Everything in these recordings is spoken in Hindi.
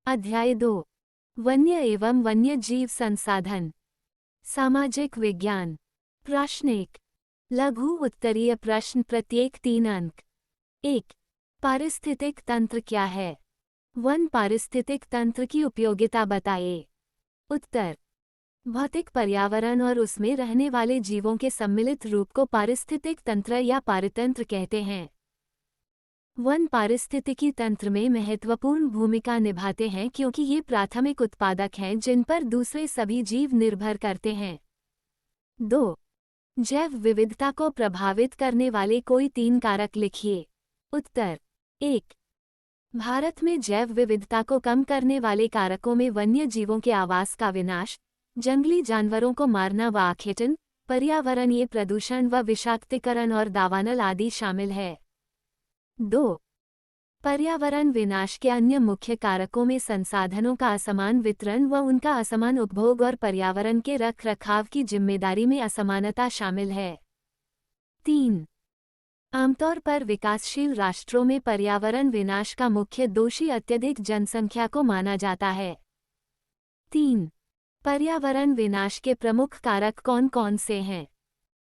अध्याय 2 वन्य एवं वन्य जीव संसाधन। सामाजिक विज्ञान। प्रश्न 1। लघु उत्तरीय प्रश्न प्रत्येक 3 अंक। 1। पारिस्थितिक तंत्र क्या है? वन पारिस्थितिक तंत्र की उपयोगिता बताइए। उत्तर। भौतिक पर्यावरण और उसमें रहने वाले जीवों के सम्मिलित रूप को पारिस्थितिक तंत्र या पारितंत्र कहते हैं। वन पारिस्थितिकी तंत्र में महत्वपूर्ण भूमिका निभाते हैं क्योंकि ये प्राथमिक उत्पादक हैं जिन पर दूसरे सभी जीव निर्भर करते हैं। 2। जैव विविधता को प्रभावित करने वाले कोई 3 कारक लिखिए। उत्तर। 1। भारत में जैव विविधता को कम करने वाले कारकों में वन्य जीवों के आवास का विनाश, जंगली जानवरों को मारना व आखेटन, पर्यावरणीय प्रदूषण व विषाक्तीकरण और दावानल आदि शामिल है। 2। पर्यावरण विनाश के अन्य मुख्य कारकों में संसाधनों का असमान वितरण व उनका असमान उपभोग और पर्यावरण के रखरखाव की जिम्मेदारी में असमानता शामिल है। 3। आमतौर पर विकासशील राष्ट्रों में पर्यावरण विनाश का मुख्य दोषी अत्यधिक जनसंख्या को माना जाता है। 3। पर्यावरण विनाश के प्रमुख कारक कौन कौन से हैं?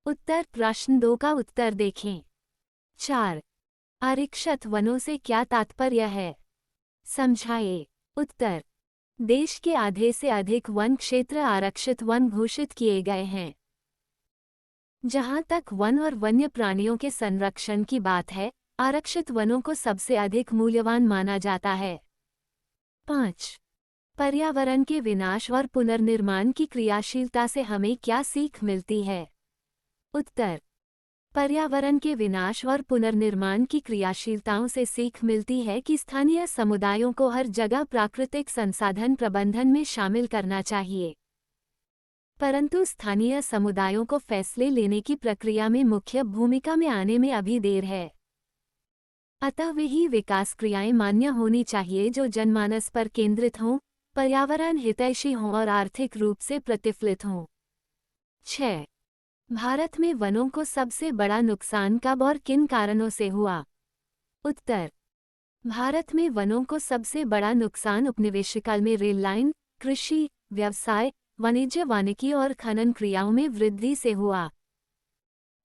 उत्तर। प्रश्न 2 का उत्तर देखें। 4। आरक्षित वनों से क्या तात्पर्य है? समझाइए। उत्तर। देश के आधे से अधिक वन क्षेत्र आरक्षित वन घोषित किए गए हैं। जहां तक वन और वन्य प्राणियों के संरक्षण की बात है, आरक्षित वनों को सबसे अधिक मूल्यवान माना जाता है। 5। पर्यावरण के विनाश और पुनर्निर्माण की क्रियाशीलता से हमें क्या सीख मिलती है? उत्तर। पर्यावरण के विनाश और पुनर्निर्माण की क्रियाशीलताओं से सीख मिलती है कि स्थानीय समुदायों को हर जगह प्राकृतिक संसाधन प्रबंधन में शामिल करना चाहिए, परंतु स्थानीय समुदायों को फैसले लेने की प्रक्रिया में मुख्य भूमिका में आने में अभी देर है। अतः वही विकास क्रियाएं मान्य होनी चाहिए जो जनमानस पर केंद्रित हों, पर्यावरण हितैषी हों और आर्थिक रूप से प्रतिफलित हों। 6। भारत में वनों को सबसे बड़ा नुकसान कब और किन कारणों से हुआ? उत्तर। भारत में वनों को सबसे बड़ा नुकसान उपनिवेशकाल में रेल लाइन, कृषि, व्यवसाय, वाणिज्य वानिकी और खनन क्रियाओं में वृद्धि से हुआ।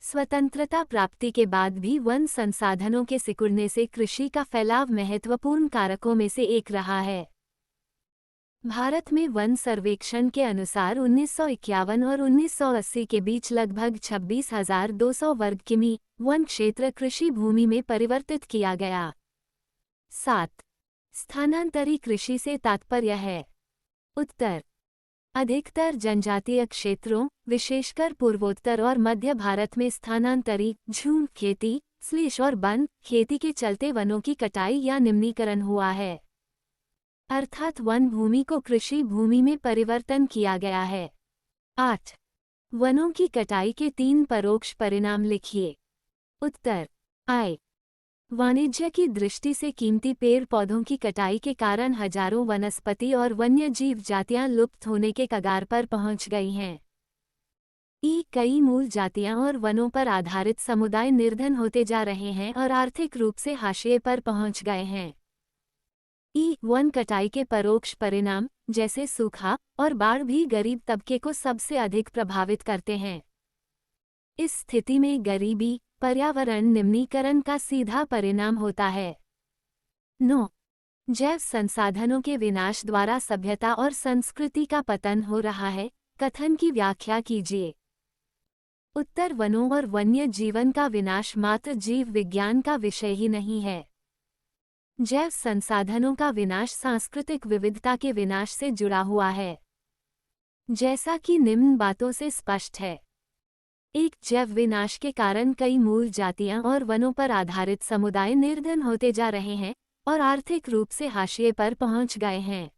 स्वतंत्रता प्राप्ति के बाद भी वन संसाधनों के सिकुड़ने से कृषि का फैलाव महत्वपूर्ण कारकों में से एक रहा है। भारत में वन सर्वेक्षण के अनुसार 1951 और 1980 के बीच लगभग 26,200 वर्ग किमी वन क्षेत्र कृषि भूमि में परिवर्तित किया गया। 7। स्थानांतरी कृषि से तात्पर्य है? उत्तर। अधिकतर जनजातीय क्षेत्रों, विशेषकर पूर्वोत्तर और मध्य भारत में स्थानांतरी झूम खेती, स्लैश और वन खेती के चलते वनों की कटाई या निम्नीकरण हुआ है, अर्थात वन भूमि को कृषि भूमि में परिवर्तन किया गया है। 8। वनों की कटाई के 3 परोक्ष परिणाम लिखिए। उत्तर। आय। वाणिज्य की दृष्टि से कीमती पेड़ पौधों की कटाई के कारण हजारों वनस्पति और वन्य जीव जातियां लुप्त होने के कगार पर पहुंच गई हैं। कई मूल जातियां और वनों पर आधारित समुदाय निर्धन होते जा रहे हैं और आर्थिक रूप से हाशिए पर पहुंच गए हैं। वन कटाई के परोक्ष परिणाम जैसे सूखा और बाढ़ भी गरीब तबके को सबसे अधिक प्रभावित करते हैं। इस स्थिति में गरीबी पर्यावरण निम्नीकरण का सीधा परिणाम होता है। 9। जैव संसाधनों के विनाश द्वारा सभ्यता और संस्कृति का पतन हो रहा है, कथन की व्याख्या कीजिए। उत्तर। वनों और वन्य जीवन का विनाश मात्र जीव विज्ञान का विषय ही नहीं है। जैव संसाधनों का विनाश सांस्कृतिक विविधता के विनाश से जुड़ा हुआ है, जैसा कि निम्न बातों से स्पष्ट है। 1। जैव विनाश के कारण कई मूल जातियां और वनों पर आधारित समुदाय निर्धन होते जा रहे हैं और आर्थिक रूप से हाशिए पर पहुंच गए हैं।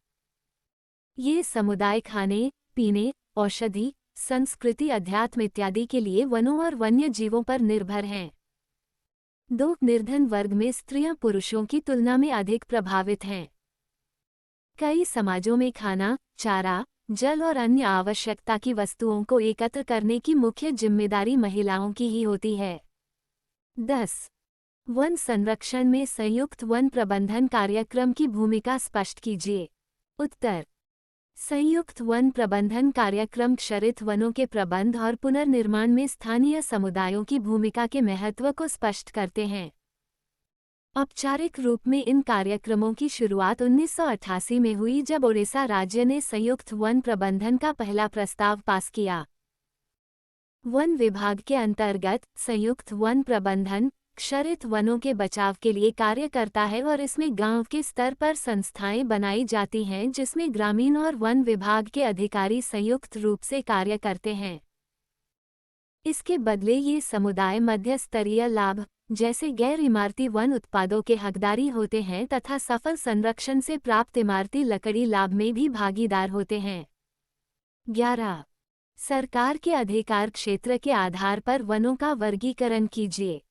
ये समुदाय खाने, पीने, औषधि, संस्कृति, अध्यात्म इत्यादि के लिए वनों और वन्य जीवों पर निर्भर हैं। 2। निर्धन वर्ग में स्त्रियां पुरुषों की तुलना में अधिक प्रभावित हैं। कई समाजों में खाना, चारा, जल और अन्य आवश्यकता की वस्तुओं को एकत्र करने की मुख्य जिम्मेदारी महिलाओं की ही होती है। 10। वन संरक्षण में संयुक्त वन प्रबंधन कार्यक्रम की भूमिका स्पष्ट कीजिए। उत्तर संयुक्त वन प्रबंधन कार्यक्रम क्षरित वनों के प्रबंध और पुनर्निर्माण में स्थानीय समुदायों की भूमिका के महत्व को स्पष्ट करते हैं। औपचारिक रूप में इन कार्यक्रमों की शुरुआत 1988 में हुई जब ओडिशा राज्य ने संयुक्त वन प्रबंधन का पहला प्रस्ताव पास किया। वन विभाग के अंतर्गत संयुक्त वन प्रबंधन क्षरित वनों के बचाव के लिए कार्य करता है और इसमें गांव के स्तर पर संस्थाएं बनाई जाती हैं जिसमें ग्रामीण और वन विभाग के अधिकारी संयुक्त रूप से कार्य करते हैं। इसके बदले ये समुदाय मध्य स्तरीय लाभ जैसे गैर इमारती वन उत्पादों के हकदारी होते हैं तथा सफल संरक्षण से प्राप्त इमारती लकड़ी लाभ में भी भागीदार होते हैं। 11. सरकार के अधिकार क्षेत्र के आधार पर वनों का वर्गीकरण कीजिए।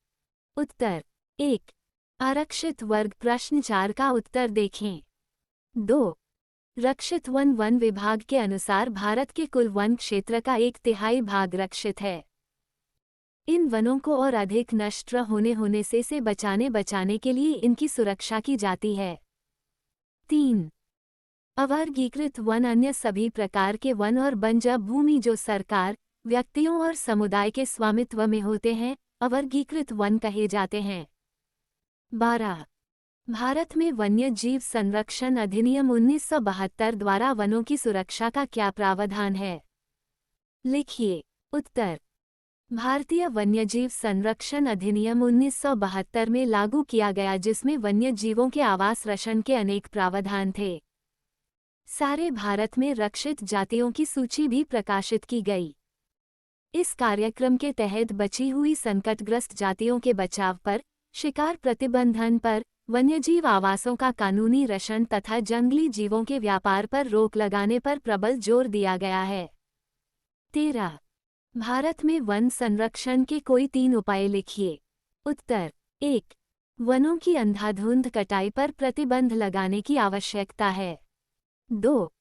उत्तर 1. आरक्षित वर्ग प्रश्न 4 का उत्तर देखें। 2. रक्षित वन वन विभाग के अनुसार भारत के कुल वन क्षेत्र का 1/3 भाग रक्षित है। इन वनों को और अधिक नष्ट होने से बचाने के लिए इनकी सुरक्षा की जाती है। 3. अवर्गीकृत वन अन्य सभी प्रकार के वन और बंजर भूमि जो सरकार, व्यक्तियों और समुदाय के स्वामित्व में होते हैं, अवर्गीकृत वन कहे जाते हैं। 12. भारत में वन्य जीव संरक्षण अधिनियम 1972 द्वारा वनों की सुरक्षा का क्या प्रावधान है? लिखिए। उत्तर भारतीय वन्यजीव संरक्षण अधिनियम 1972 में लागू किया गया जिसमें वन्य जीवों के आवास रक्षण के अनेक प्रावधान थे। सारे भारत में रक्षित जातियों की सूची भी प्रकाशित की गई। इस कार्यक्रम के तहत बची हुई संकटग्रस्त जातियों के बचाव पर, शिकार प्रतिबंधन पर, वन्यजीव आवासों का कानूनी रक्षण तथा जंगली जीवों के व्यापार पर रोक लगाने पर प्रबल जोर दिया गया है। 13. भारत में वन संरक्षण के कोई 3 उपाय लिखिए। उत्तर 1. वनों की अंधाधुंध कटाई पर प्रतिबंध लगाने की आवश्यकता है। 2.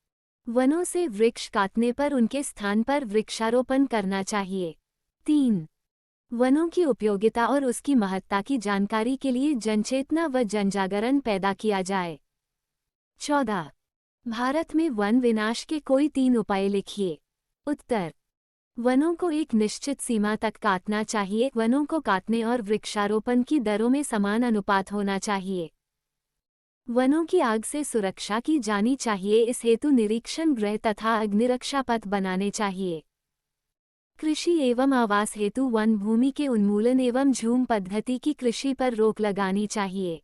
वनों से वृक्ष काटने पर उनके स्थान पर वृक्षारोपण करना चाहिए। 3. वनों की उपयोगिता और उसकी महत्ता की जानकारी के लिए जनचेतना व जनजागरण पैदा किया जाए। 14. भारत में वन विनाश के कोई 3 उपाय लिखिए। उत्तर वनों को एक निश्चित सीमा तक काटना चाहिए। वनों को काटने और वृक्षारोपण की दरों में समान अनुपात होना चाहिए। वनों की आग से सुरक्षा की जानी चाहिए। इस हेतु निरीक्षण गृह तथा अग्निरक्षा पथ बनाने चाहिए। कृषि एवं आवास हेतु वन भूमि के उन्मूलन एवं झूम पद्धति की कृषि पर रोक लगानी चाहिए।